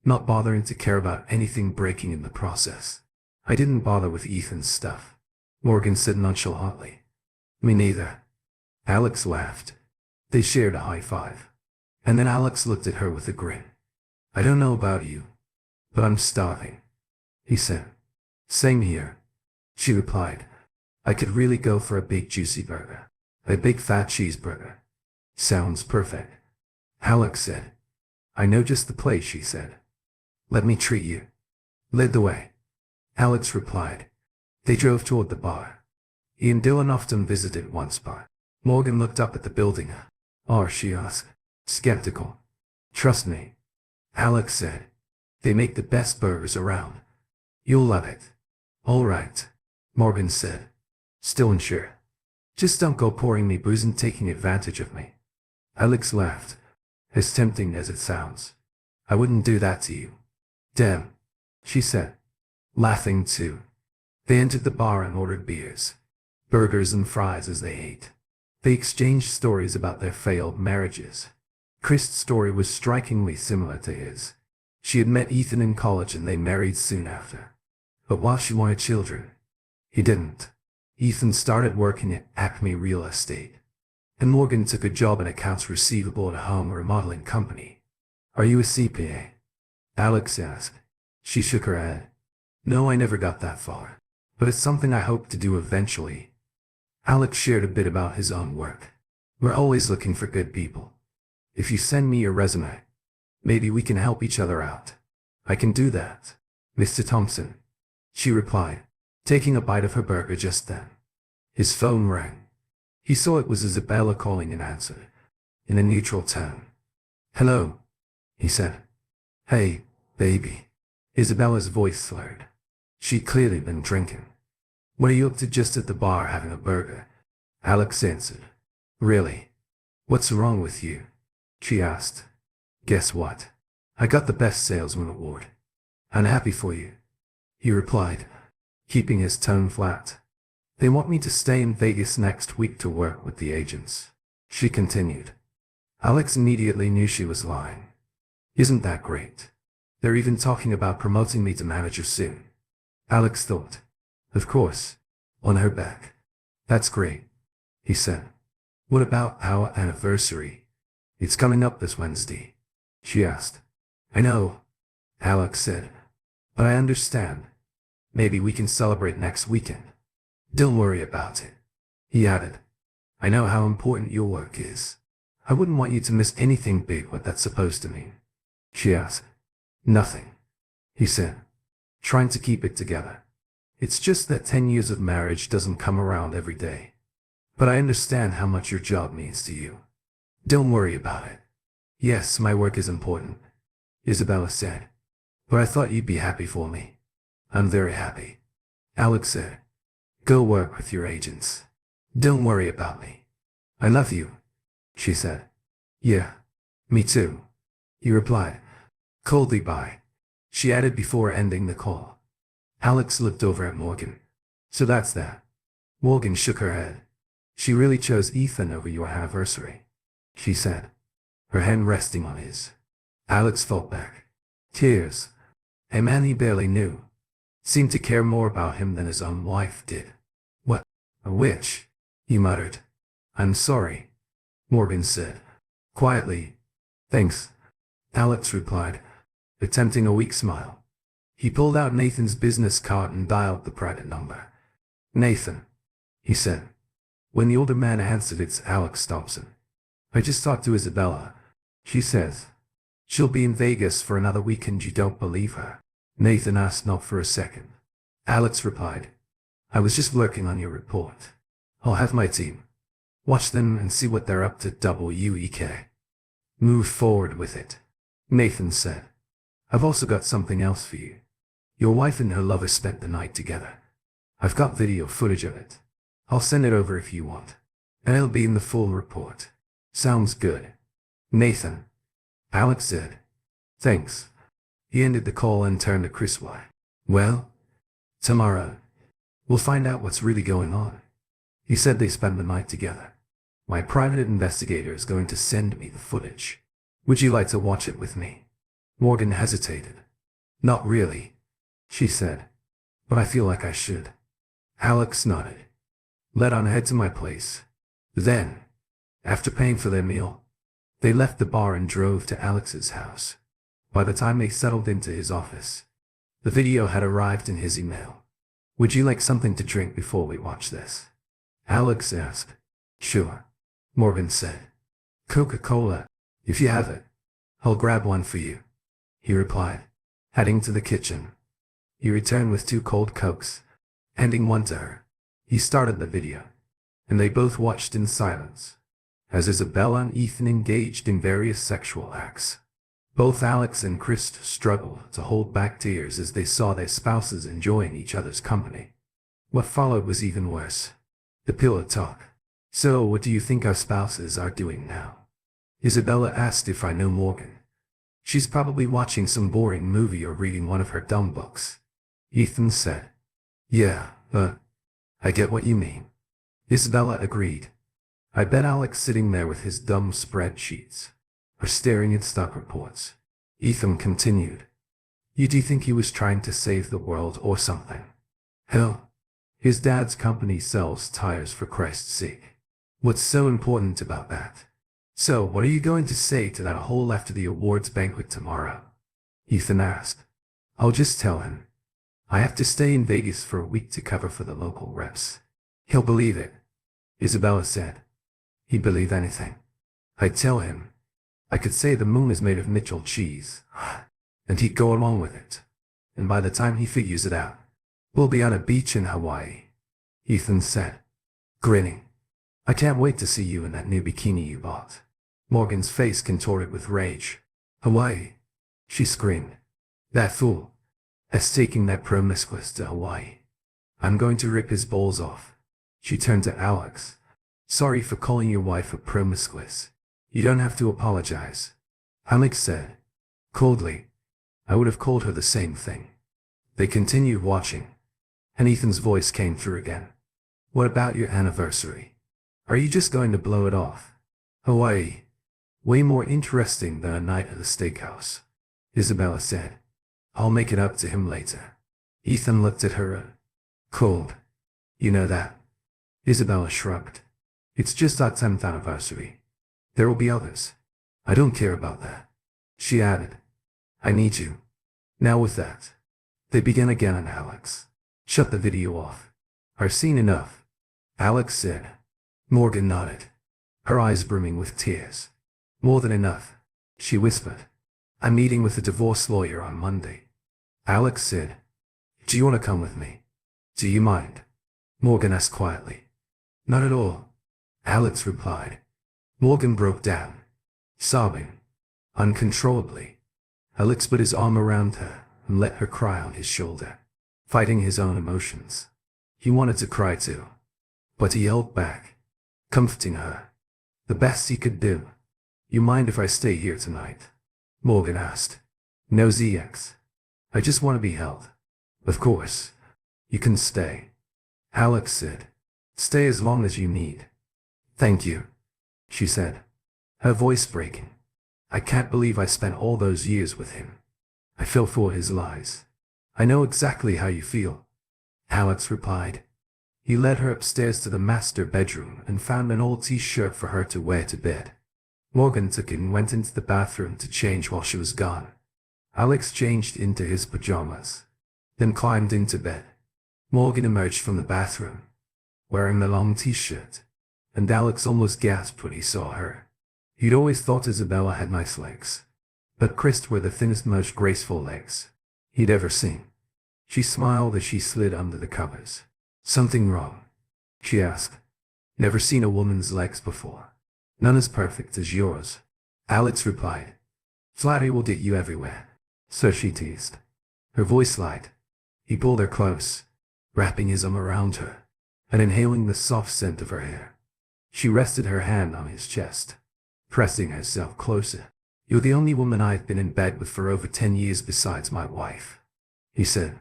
not bothering to care about anything breaking in the process. I didn't bother with Ethan's stuff, Morgan said nonchalantly. Me neither. Alex laughed. They shared a high five. And then Alex looked at her with a grin. I don't know about you, but I'm starving, he said. Same here, she replied. I could really go for a big juicy burger. A big fat cheeseburger. Sounds perfect, Alex said. I know just the place, she said. Let me treat you. Lead the way, Alex replied. They drove toward the bar. He and Dylan often visited one spot. Morgan looked up at the building. Oh, she asked, skeptical. Trust me, Alex said. They make the best burgers around. You'll love it. All right, Morgan said, still unsure. Just don't go pouring me booze and taking advantage of me. Alex laughed. As tempting as it sounds, I wouldn't do that to you. Damn, she said, laughing too. They entered the bar and ordered beers, burgers and fries as they ate. They exchanged stories about their failed marriages. Chris' story was strikingly similar to his. She had met Ethan in college and they married soon after. But while she wanted children, he didn't. Ethan started working at Acme Real Estate, and Morgan took a job in accounts receivable at a home remodeling company. Are you a CPA? Alex asked. She shook her head. No, I never got that far, but it's something I hope to do eventually. Alex shared a bit about his own work. We're always looking for good people. If you send me your resume, maybe we can help each other out. I can do that, Mr. Thompson, she replied, taking a bite of her burger just then. His phone rang. He saw it was Isabella calling and answered, in a neutral tone. Hello, he said. Hey, baby. Isabella's voice slurred. She'd clearly been drinking. What are you up to just at the bar having a burger? Alex answered. Really? What's wrong with you? She asked. Guess what? I got the Best Salesman Award. I'm happy for you, he replied, keeping his tone flat. They want me to stay in Vegas next week to work with the agents, she continued. Alex immediately knew she was lying. Isn't that great? They're even talking about promoting me to manager soon. Alex thought. Of course. On her back. That's great, he said. What about our anniversary? It's coming up this Wednesday, she asked. I know, Alex said. But I understand. Maybe we can celebrate next weekend. Don't worry about it, he added. I know how important your work is. I wouldn't want you to miss anything big. What that's supposed to mean, she asked. Nothing, he said, trying to keep it together. It's just that 10 years of marriage doesn't come around every day. But I understand how much your job means to you. Don't worry about it. Yes, my work is important, Isabella said. But I thought you'd be happy for me. I'm very happy, Alex said. Go work with your agents. Don't worry about me. I love you, she said. Yeah, me too, he replied. Coldly bye, she added before ending the call. Alex looked over at Morgan. So that's that. Morgan shook her head. She really chose Ethan over your anniversary, she said, her hand resting on his. Alex fought back. Tears. A man he barely knew seemed to care more about him than his own wife did. What? A witch? He muttered. I'm sorry, Morgan said, quietly. Thanks, Alex replied, attempting a weak smile. He pulled out Nathan's business card and dialed the private number. Nathan, he said. When the older man answered, it's Alex Thompson. I just talked to Isabella. She says she'll be in Vegas for another weekend. You don't believe her? Nathan asked, not for a second. Alex replied, I was just working on your report. I'll have my team watch them and see what they're up to. WEK. Move forward with it. Nathan said. I've also got something else for you. Your wife and her lover spent the night together. I've got video footage of it. I'll send it over if you want. And it'll be in the full report. Sounds good. Nathan. Alex said. Thanks. He ended the call and turned to Chris. Why? Well, tomorrow, we'll find out what's really going on. He said they spent the night together. My private investigator is going to send me the footage. Would you like to watch it with me? Morgan hesitated. Not really, she said. But I feel like I should. Alex nodded. Let on head to my place. Then, after paying for their meal, they left the bar and drove to Alex's house. By the time they settled into his office, the video had arrived in his email. Would you like something to drink before we watch this? Alex asked. Sure, Morgan said. Coca-Cola, if you have it. I'll grab one for you, he replied, heading to the kitchen. He returned with 2 cold Cokes, handing one to her. He started the video, and they both watched in silence, as Isabella and Ethan engaged in various sexual acts. Both Alex and Chris struggled to hold back tears as they saw their spouses enjoying each other's company. What followed was even worse. The pillow talk. So what do you think our spouses are doing now? Isabella asked if I know Morgan. She's probably watching some boring movie or reading one of her dumb books. Ethan said. Yeah, but I get what you mean. Isabella agreed. I bet Alex sitting there with his dumb spreadsheets, or staring at stock reports. Ethan continued. You do think he was trying to save the world or something? Hell, his dad's company sells tires for Christ's sake. What's so important about that? So what are you going to say to that whole after the awards banquet tomorrow? Ethan asked. I'll just tell him. I have to stay in Vegas for a week to cover for the local reps. He'll believe it, Isabella said. He'd believe anything. I'd tell him. I could say the moon is made of Mitchell cheese, and he'd go along with it. And by the time he figures it out, we'll be on a beach in Hawaii, Ethan said, grinning. I can't wait to see you in that new bikini you bought. Morgan's face contorted with rage. Hawaii, she screamed. That fool has taken that promiscuous to Hawaii. I'm going to rip his balls off. She turned to Alex. Sorry for calling your wife a promiscuous. You don't have to apologize. Alex said. Coldly. I would have called her the same thing. They continued watching, and Ethan's voice came through again. What about your anniversary? Are you just going to blow it off? Hawaii. Way more interesting than a night at the steakhouse, Isabella said. I'll make it up to him later. Ethan looked at her. Cold. You know that. Isabella shrugged. It's just our 10th anniversary. There will be others. I don't care about that. She added. I need you. Now with that. They began again and Alex shut the video off. I've seen enough, Alex said. Morgan nodded, her eyes brimming with tears. More than enough, she whispered. I'm meeting with a divorce lawyer on Monday. Alex said. Do you want to come with me? Do you mind? Morgan asked quietly. Not at all, Alex replied. Morgan broke down, sobbing uncontrollably. Alex put his arm around her and let her cry on his shoulder, fighting his own emotions. He wanted to cry too, but he held back, comforting her, the best he could do. You mind if I stay here tonight? Morgan asked. No, ZX. I just want to be held. Of course. You can stay, Alex said. Stay as long as you need. Thank you, she said, her voice breaking. I can't believe I spent all those years with him. I fell for his lies. I know exactly how you feel, Alex replied. He led her upstairs to the master bedroom and found an old t-shirt for her to wear to bed. Morgan took it and went into the bathroom to change while she was gone. Alex changed into his pajamas, then climbed into bed. Morgan emerged from the bathroom, wearing the long t-shirt, and Alex almost gasped when he saw her. He'd always thought Isabella had nice legs, but Chris were the thinnest, most graceful legs he'd ever seen. She smiled as she slid under the covers. Something wrong? She asked. Never seen a woman's legs before. None as perfect as yours, Alex replied. Flattery will get you everywhere. So she teased. Her voice light. He pulled her close, wrapping his arm around her, and inhaling the soft scent of her hair. She rested her hand on his chest, pressing herself closer. You're the only woman I've been in bed with for over 10 years besides my wife, he said,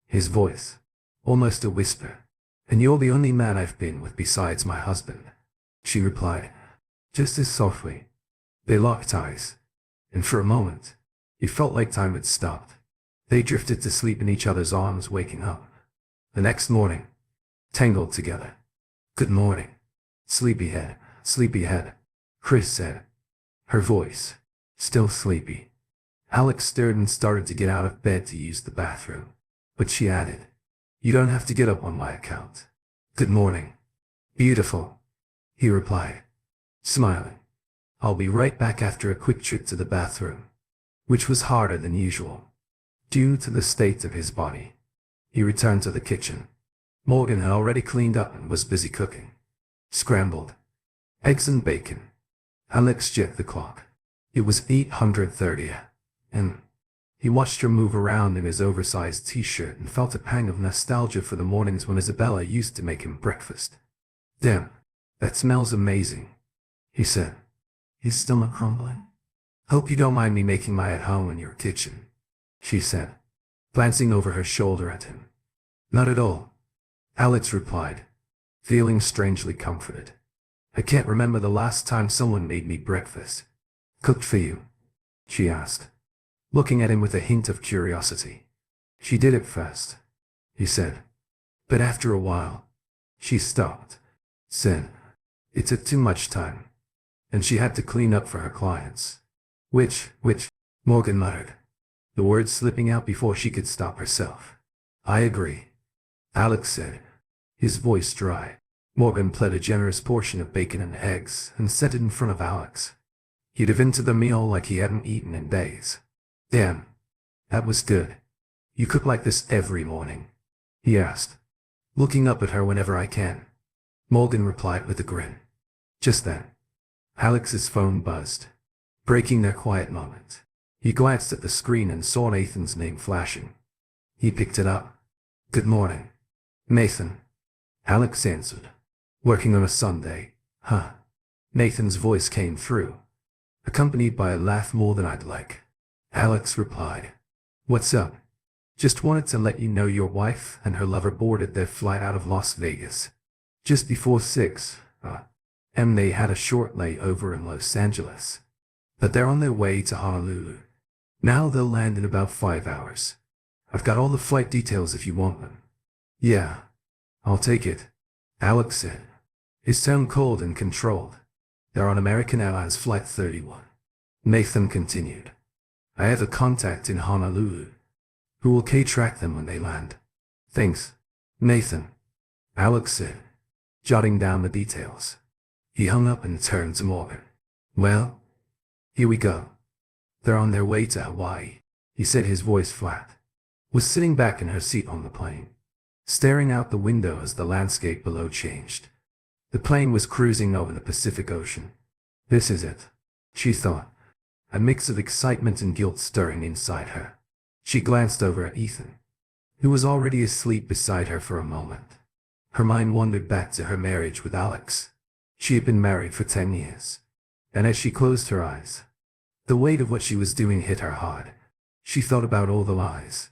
his voice almost a whisper. And you're the only man I've been with besides my husband, she replied, just as softly. They locked eyes, and for a moment, it felt like time had stopped. They drifted to sleep in each other's arms, waking up the next morning, tangled together. Good morning, sleepyhead, Chris said, her voice still sleepy. Alex stirred and started to get out of bed to use the bathroom, but she added, you don't have to get up on my account. Good morning. Beautiful, he replied, smiling. I'll be right back after a quick trip to the bathroom, which was harder than usual, due to the state of his body. He returned to the kitchen. Morgan had already cleaned up and was busy cooking. Scrambled eggs and bacon. Alex checked the clock. It was 8:30 and he watched her move around in his oversized t-shirt and felt a pang of nostalgia for the mornings when Isabella used to make him breakfast. Damn, that smells amazing, he said, his stomach rumbling. Hope you don't mind me making my at home in your kitchen, she said, glancing over her shoulder at him. Not at all, Alex replied, feeling strangely comforted. I can't remember the last time someone made me breakfast. Cooked for you? She asked, looking at him with a hint of curiosity. She did it first, he said. But after a while, she stopped, said, it took too much time, and she had to clean up for her clients. Which, Morgan muttered, the words slipping out before she could stop herself. I agree, Alex said, his voice dry. Morgan pled a generous portion of bacon and eggs and set it in front of Alex. He dove into the meal like he hadn't eaten in days. Damn, that was good. You cook like this every morning? He asked, looking up at her. Whenever I can, Morgan replied with a grin. Just then, Alex's phone buzzed, breaking their quiet moment. He glanced at the screen and saw Nathan's name flashing. He picked it up. Good morning, Nathan, Alex answered. Working on a Sunday, huh? Nathan's voice came through, accompanied by a laugh. More than I'd like, Alex replied. What's up? Just wanted to let you know your wife and her lover boarded their flight out of Las Vegas just before 6 and they had a short layover in Los Angeles, but they're on their way to Honolulu. Now they'll land in about 5 hours. I've got all the flight details if you want them. Yeah, I'll take it, Alex said, his tone cold and controlled. They're on American Airlines Flight 31. Nathan continued. I have a contact in Honolulu who will K-track them when they land. Thanks, Nathan, Alex said, jotting down the details. He hung up and turned to Morgan. Well, here we go. They're on their way to Hawaii, he said, his voice flat. Was sitting back in her seat on the plane, staring out the window as the landscape below changed. The plane was cruising over the Pacific Ocean. This is it, she thought, a mix of excitement and guilt stirring inside her. She glanced over at Ethan, who was already asleep beside her for a moment. Her mind wandered back to her marriage with Alex. She had been married for 10 years, and as she closed her eyes, the weight of what she was doing hit her hard. She thought about all the lies,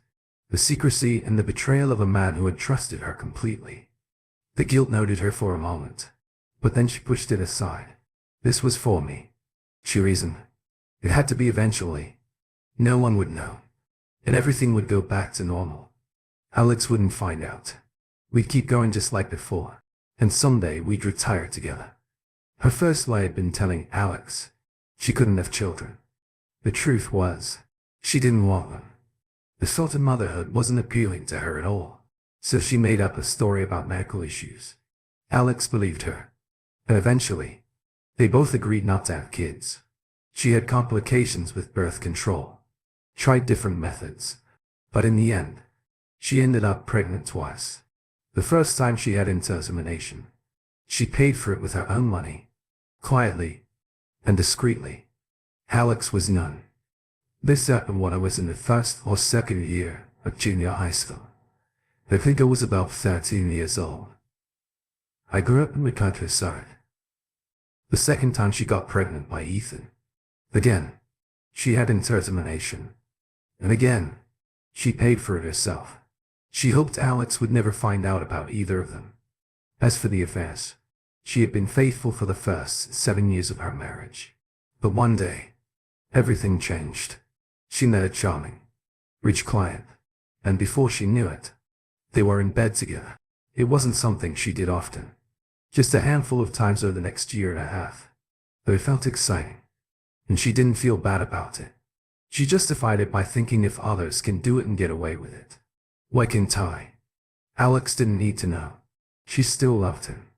the secrecy, and the betrayal of a man who had trusted her completely. The guilt noted her for a moment, but then she pushed it aside. This was for me, she reasoned. It had to be eventually. No one would know, and everything would go back to normal. Alex wouldn't find out. We'd keep going just like before, and someday we'd retire together. Her first lie had been telling Alex she couldn't have children. The truth was, she didn't want them. The thought of motherhood wasn't appealing to her at all, so she made up a story about medical issues. Alex believed her, and eventually, they both agreed not to have kids. She had complications with birth control, tried different methods, but in the end, she ended up pregnant twice. The first time she had insemination. She paid for it with her own money, quietly and discreetly. Alex was none This happened when I was in the first or second year of junior high school. I think I was about 13 years old. I grew up in the countryside. The second time she got pregnant by Ethan. Again, she had determination. And again, she paid for it herself. She hoped Alex would never find out about either of them. As for the affairs, she had been faithful for the first 7 years of her marriage. But one day, everything changed. She met a charming, rich client, and before she knew it, they were in bed together. It wasn't something she did often, just a handful of times over the next year and a half. But it felt exciting, and she didn't feel bad about it. She justified it by thinking if others can do it and get away with it, why can't I? Alex didn't need to know. She still loved him,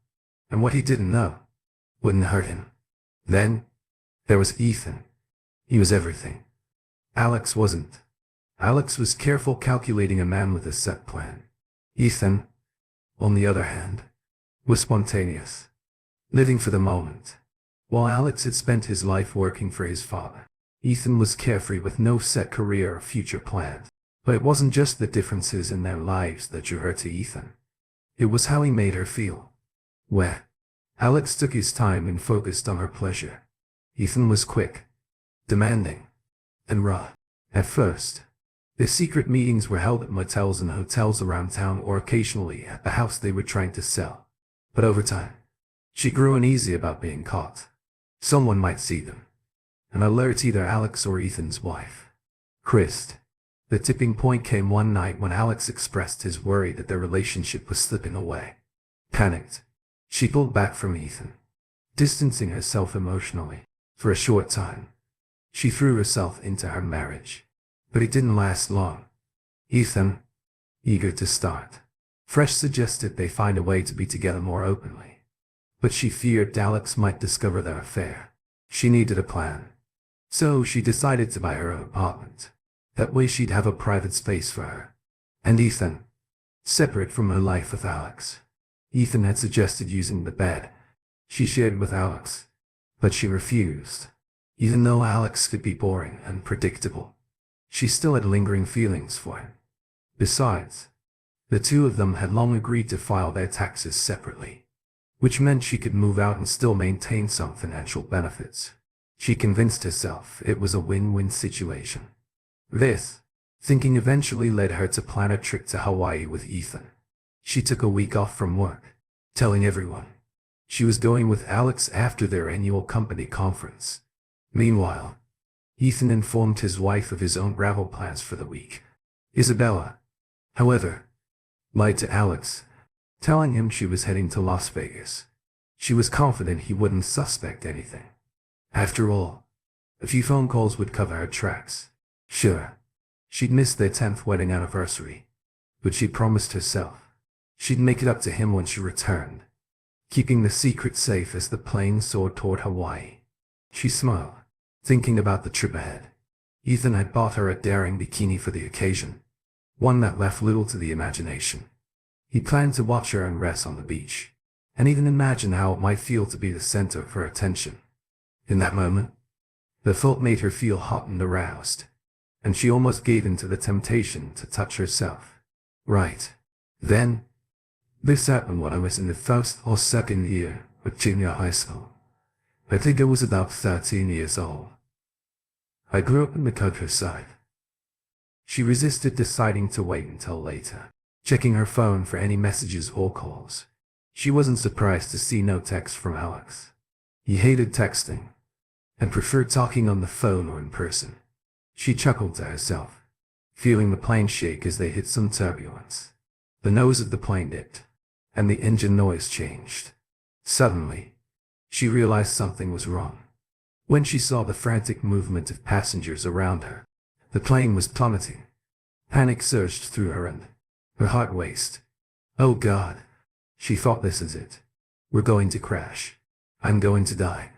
and what he didn't know wouldn't hurt him. Then, there was Ethan. He was everything. Alex wasn't. Alex was careful, calculating a man with a set plan. Ethan, on the other hand, was spontaneous, living for the moment. While Alex had spent his life working for his father, Ethan was carefree with no set career or future plans. But it wasn't just the differences in their lives that drew her to Ethan. It was how he made her feel. Where Alex took his time and focused on her pleasure, Ethan was quick, demanding, and raw. At first, their secret meetings were held at motels and hotels around town or occasionally at the house they were trying to sell. But over time, she grew uneasy about being caught. Someone might see them and alert either Alex or Ethan's wife, Chris. The tipping point came one night when Alex expressed his worry that their relationship was slipping away. Panicked, she pulled back from Ethan, distancing herself emotionally. For a short time, she threw herself into her marriage. But it didn't last long. Ethan, eager to start fresh, suggested they find a way to be together more openly. But she feared Alex might discover their affair. She needed a plan. So she decided to buy her own apartment. That way she'd have a private space for her and Ethan, separate from her life with Alex. Ethan had suggested using the bed she shared with Alex, but she refused. Even though Alex could be boring and predictable, she still had lingering feelings for him. Besides, the two of them had long agreed to file their taxes separately, which meant she could move out and still maintain some financial benefits. She convinced herself it was a win-win situation. This thinking eventually led her to plan a trip to Hawaii with Ethan. She took a week off from work, telling everyone she was going with Alex after their annual company conference. Meanwhile, Ethan informed his wife of his own travel plans for the week. Isabella, however, lied to Alex, telling him she was heading to Las Vegas. She was confident he wouldn't suspect anything. After all, a few phone calls would cover her tracks. Sure, she'd missed their 10th wedding anniversary, but she promised herself she'd make it up to him when she returned, keeping the secret safe as the plane soared toward Hawaii. She smiled, thinking about the trip ahead. Ethan had bought her a daring bikini for the occasion, one that left little to the imagination. He planned to watch her undress on the beach, and even imagine how it might feel to be the center of her attention. In that moment, the thought made her feel hot and aroused, and she almost gave in to the temptation to touch herself. Right then, this happened when I was in the first or second year of junior high school. I think I was about 13 years old. I grew up in the countryside. She resisted deciding to wait until later, checking her phone for any messages or calls. She wasn't surprised to see no text from Alex. He hated texting and preferred talking on the phone or in person. She chuckled to herself, feeling the plane shake as they hit some turbulence. The nose of the plane dipped, and the engine noise changed. Suddenly, she realized something was wrong. When she saw the frantic movement of passengers around her, the plane was plummeting. Panic surged through her and her heart raced. Oh God, she thought, this is it. We're going to crash. I'm going to die.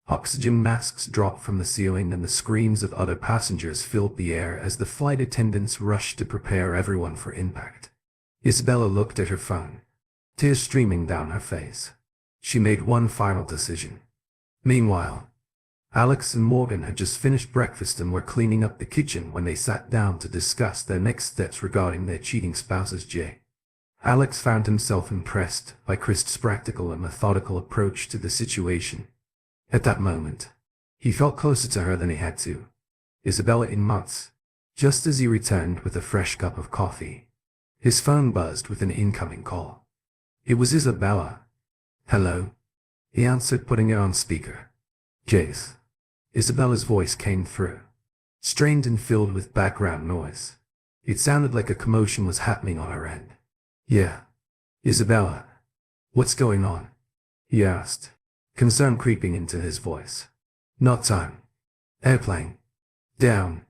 Oxygen masks dropped from the ceiling and the screams of other passengers filled the air as the flight attendants rushed to prepare everyone for impact. Isabella looked at her phone, tears streaming down her face. She made one final decision. Meanwhile, Alex and Morgan had just finished breakfast and were cleaning up the kitchen when they sat down to discuss their next steps regarding their cheating spouses. Alex found himself impressed by Chris's practical and methodical approach to the situation. At that moment, he felt closer to her than he had to Isabella in months. Just as he returned with a fresh cup of coffee, his phone buzzed with an incoming call. It was Isabella. "Hello," he answered, putting it on speaker. "Jace." Isabella's voice came through, strained and filled with background noise. It sounded like a commotion was happening on her end. "Yeah, Isabella. What's going on?" he asked, concern creeping into his voice. "Not time. Airplane. Down."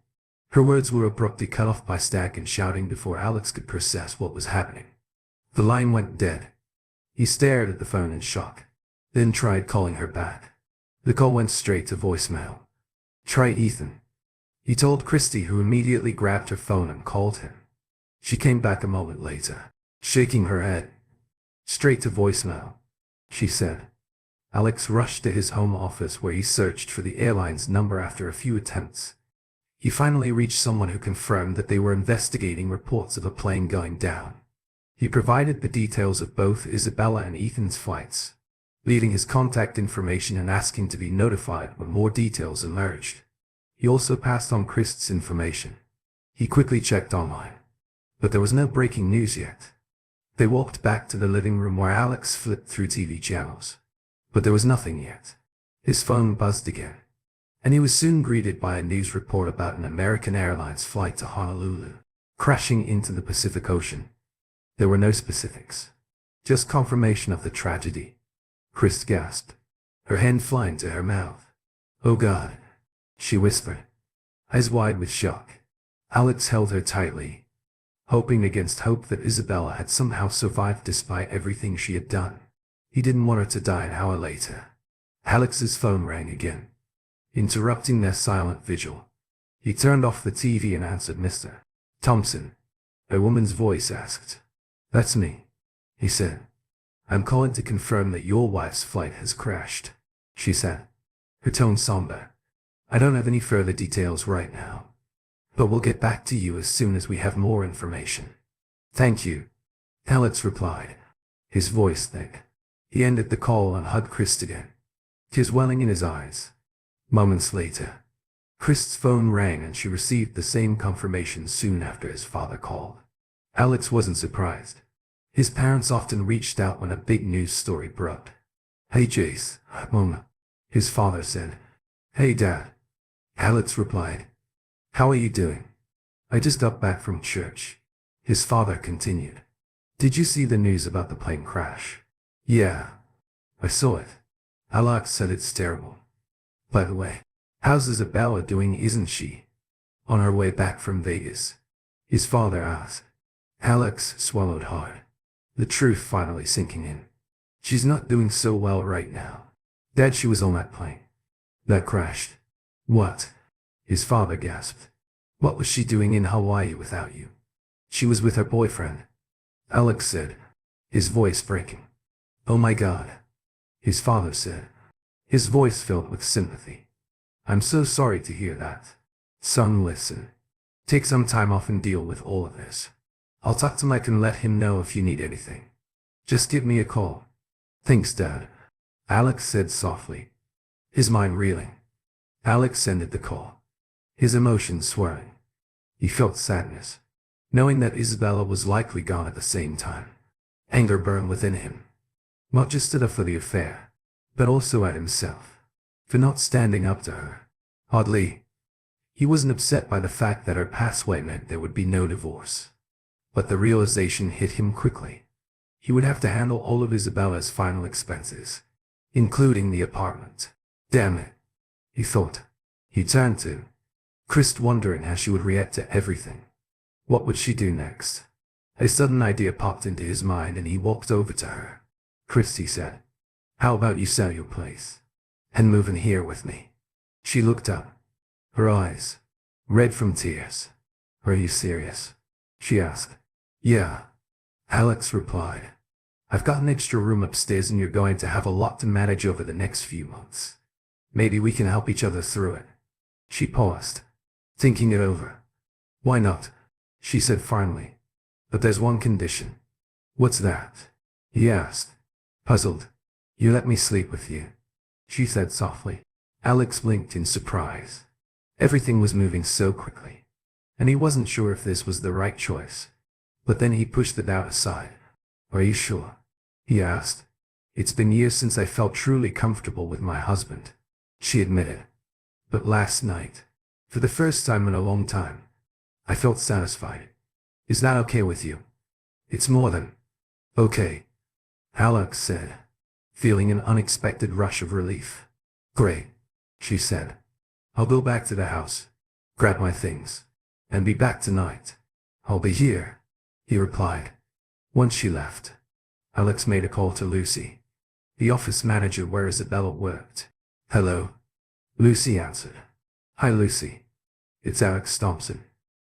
Her words were abruptly cut off by Stack and shouting before Alex could process what was happening. The line went dead. He stared at the phone in shock, then tried calling her back. The call went straight to voicemail. "Try Ethan," he told Christy, who immediately grabbed her phone and called him. She came back a moment later, shaking her head. "Straight to voicemail," she said. Alex rushed to his home office where he searched for the airline's number after a few attempts. He finally reached someone who confirmed that they were investigating reports of a plane going down. He provided the details of both Isabella and Ethan's flights, leaving his contact information and asking to be notified when more details emerged. He also passed on Chris's information. He quickly checked online, but there was no breaking news yet. They walked back to the living room where Alex flipped through TV channels, but there was nothing yet. His phone buzzed again, and he was soon greeted by a news report about an American Airlines flight to Honolulu crashing into the Pacific Ocean. There were no specifics, just confirmation of the tragedy. Chris gasped, her hand flying to her mouth. "Oh God," she whispered, eyes wide with shock. Alex held her tightly, hoping against hope that Isabella had somehow survived despite everything she had done. He didn't want her to die an hour later. Alex's phone rang again, interrupting their silent vigil. He turned off the TV and answered. "Mr. Thompson?" A woman's voice asked. "That's me," he said. "I'm calling to confirm that your wife's flight has crashed," she said, her tone somber. "I don't have any further details right now, but we'll get back to you as soon as we have more information." "Thank you," Alex replied, his voice thick. He ended the call and hugged Chris again, tears welling in his eyes. Moments later, Chris's phone rang and she received the same confirmation soon after his father called. Alex wasn't surprised. His parents often reached out when a big news story broke. "Hey Jace, Mom," his father said. "Hey Dad," Alex replied. "How are you doing?" "I just got back from church," his father continued. "Did you see the news about the plane crash?" "Yeah, I saw it." Alex said. "It's terrible. By the way, how's Isabella doing? Isn't she on her way back from Vegas?" his father asked. Alex swallowed hard, the truth finally sinking in. "She's not doing so well right now. Dad, she was on that plane that crashed." "What?" his father gasped. "What was she doing in Hawaii without you?" "She was with her boyfriend," Alex said, his voice breaking. "Oh my God," his father said, his voice filled with sympathy. "I'm so sorry to hear that. Son, listen. Take some time off and deal with all of this. I'll talk to Mike and let him know if you need anything. Just give me a call." "Thanks, Dad," Alex said softly, his mind reeling. Alex ended the call, his emotions swirling. He felt sadness, knowing that Isabella was likely gone at the same time. Anger burned within him, not just at her for the affair, but also at himself, for not standing up to her. Oddly, he wasn't upset by the fact that her passway meant there would be no divorce. But the realization hit him quickly. He would have to handle all of Isabella's final expenses, including the apartment. Damn it, he thought. He turned to Chris, wondering how she would react to everything. What would she do next? A sudden idea popped into his mind and he walked over to her. "Chris," he said, "how about you sell your place and move in here with me?" She looked up, her eyes red from tears. "Are you serious?" she asked. "Yeah," Alex replied. "I've got an extra room upstairs and you're going to have a lot to manage over the next few months. Maybe we can help each other through it. She paused, thinking it over. Why not? She said finally. But there's one condition. What's that? He asked, puzzled. You let me sleep with you, she said softly. Alex blinked in surprise. Everything was moving so quickly, and he wasn't sure if this was the right choice. But then he pushed the doubt aside. Are you sure? He asked. It's been years since I felt truly comfortable with my husband, she admitted. But last night, for the first time in a long time, I felt satisfied. Is that okay with you? It's more than okay, Alex said, feeling an unexpected rush of relief. Great, she said. I'll go back to the house, grab my things, and be back tonight. I'll be here, he replied. Once she left, Alex made a call to Lucy, the office manager where Isabella worked. Hello, Lucy answered. Hi Lucy, it's Alex Thompson.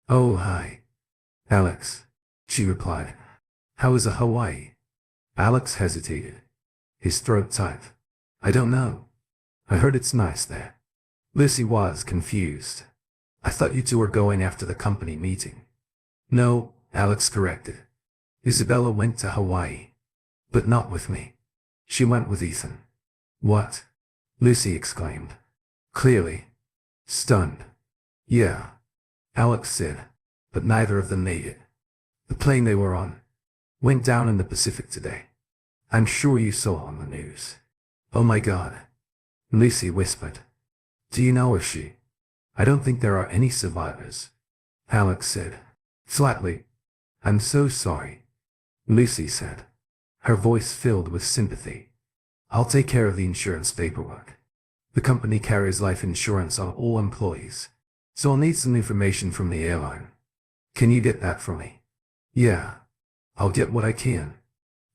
Oh hi, Alex, she replied. How is Hawaii? Alex hesitated, his throat tight. I don't know. I heard it's nice there. Lucy was confused. I thought you two were going after the company meeting. No, Alex corrected. Isabella went to Hawaii. But not with me. She went with Ethan. What? Lucy exclaimed, clearly stunned. Yeah, Alex said, but neither of them made it. The plane they were on went down in the Pacific today. I'm sure you saw on the news. Oh my God, Lucy whispered. Do you know if she? I don't think there are any survivors, Alex said, flatly. I'm so sorry, Lucy said, her voice filled with sympathy. I'll take care of the insurance paperwork. The company carries life insurance on all employees, so I'll need some information from the airline. Can you get that for me? Yeah, I'll get what I can,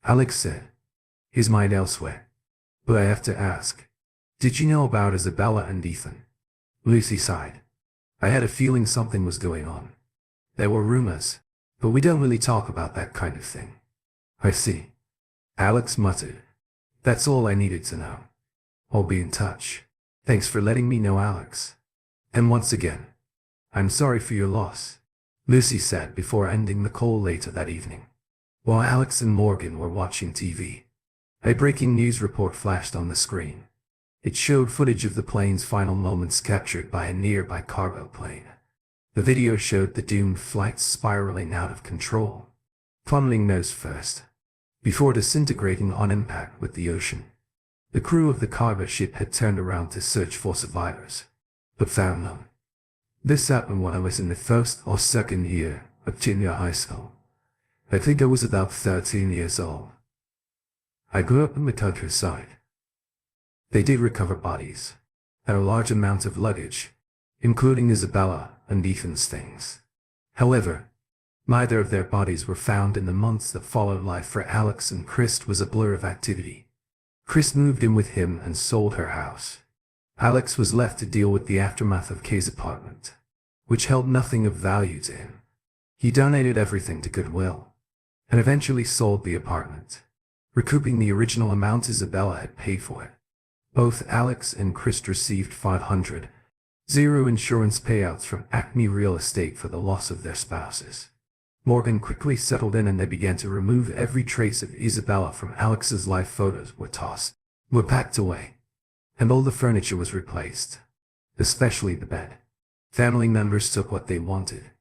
Alex said, his mind elsewhere. But I have to ask, did you know about Isabella and Ethan? Lucy sighed. I had a feeling something was going on. There were rumors, but we don't really talk about that kind of thing. I see, Alex muttered. That's all I needed to know. I'll be in touch. Thanks for letting me know, Alex. And once again, I'm sorry for your loss, Lucy said before ending the call later that evening. While Alex and Morgan were watching TV, a breaking news report flashed on the screen. It showed footage of the plane's final moments captured by a nearby cargo plane. The video showed the doomed flight spiraling out of control, plummeting nose first, before disintegrating on impact with the ocean. The crew of the cargo ship had turned around to search for survivors, but found none. This happened when I was in the first or second year of junior high school. I think I was about 13 years old. I grew up in the countryside. They did recover bodies, and a large amount of luggage, including Isabella and Ethan's things. However, neither of their bodies were found in the months that followed. Life for Alex and Chris was a blur of activity. Chris moved in with him and sold her house. Alex was left to deal with the aftermath of Kay's apartment, which held nothing of value to him. He donated everything to Goodwill, and eventually sold the apartment, recouping the original amount Isabella had paid for it. Both Alex and Chris received $500 insurance payouts from Acme Real Estate for the loss of their spouses. Morgan quickly settled in and they began to remove every trace of Isabella from Alex's life. Photos were packed away, and all the furniture was replaced, especially the bed. Family members took what they wanted,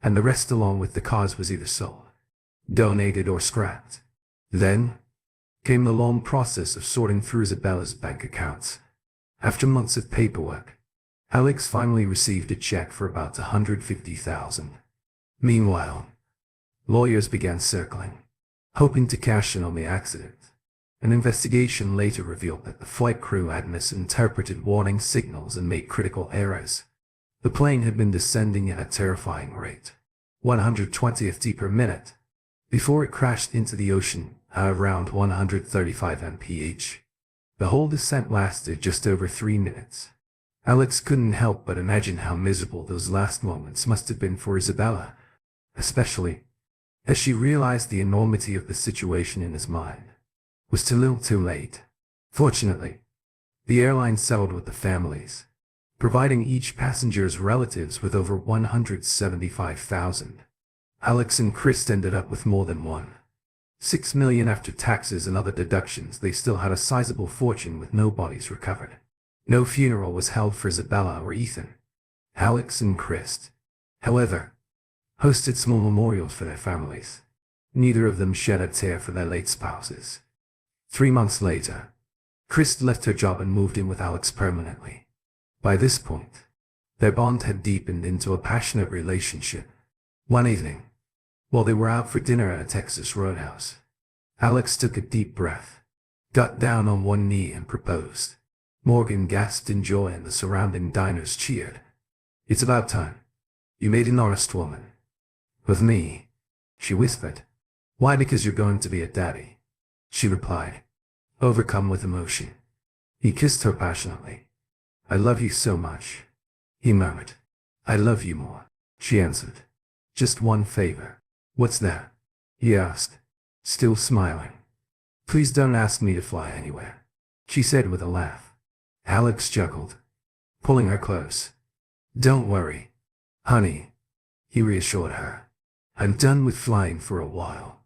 and the rest along with the cars was either sold, donated or scrapped. Then came the long process of sorting through Isabella's bank accounts. After months of paperwork, Alex finally received a check for about $150,000. Meanwhile, lawyers began circling, hoping to cash in on the accident. An investigation later revealed that the flight crew had misinterpreted warning signals and made critical errors. The plane had been descending at a terrifying rate, 120 ft per minute, before it crashed into the ocean at around 135 mph. The whole descent lasted just over 3 minutes. Alex couldn't help but imagine how miserable those last moments must have been for Isabella, especially as she realized the enormity of the situation in his mind. Was too little too late. Fortunately, The airline settled with the families, providing each passenger's relatives with over $175,000. Alex and Chris ended up with more than $1.6 million after taxes and other deductions. They still had a sizable fortune with no bodies recovered. No funeral was held for Isabella or Ethan. Alex and Chris, however, hosted small memorials for their families. Neither of them shed a tear for their late spouses. 3 months later, Chris left her job and moved in with Alex permanently. By this point, their bond had deepened into a passionate relationship. One evening, while they were out for dinner at a Texas roadhouse, Alex took a deep breath, got down on one knee and proposed. Morgan gasped in joy and the surrounding diners cheered. "It's about time. You made an honest woman." "With me," she whispered. "Why? Because you're going to be a daddy," she replied, overcome with emotion. He kissed her passionately. "I love you so much," he murmured. "I love you more," she answered. "Just one favor." "What's that?" he asked, still smiling. "Please don't ask me to fly anywhere," she said with a laugh. Alex chuckled, pulling her close. "Don't worry, honey," he reassured her. "I'm done with flying for a while.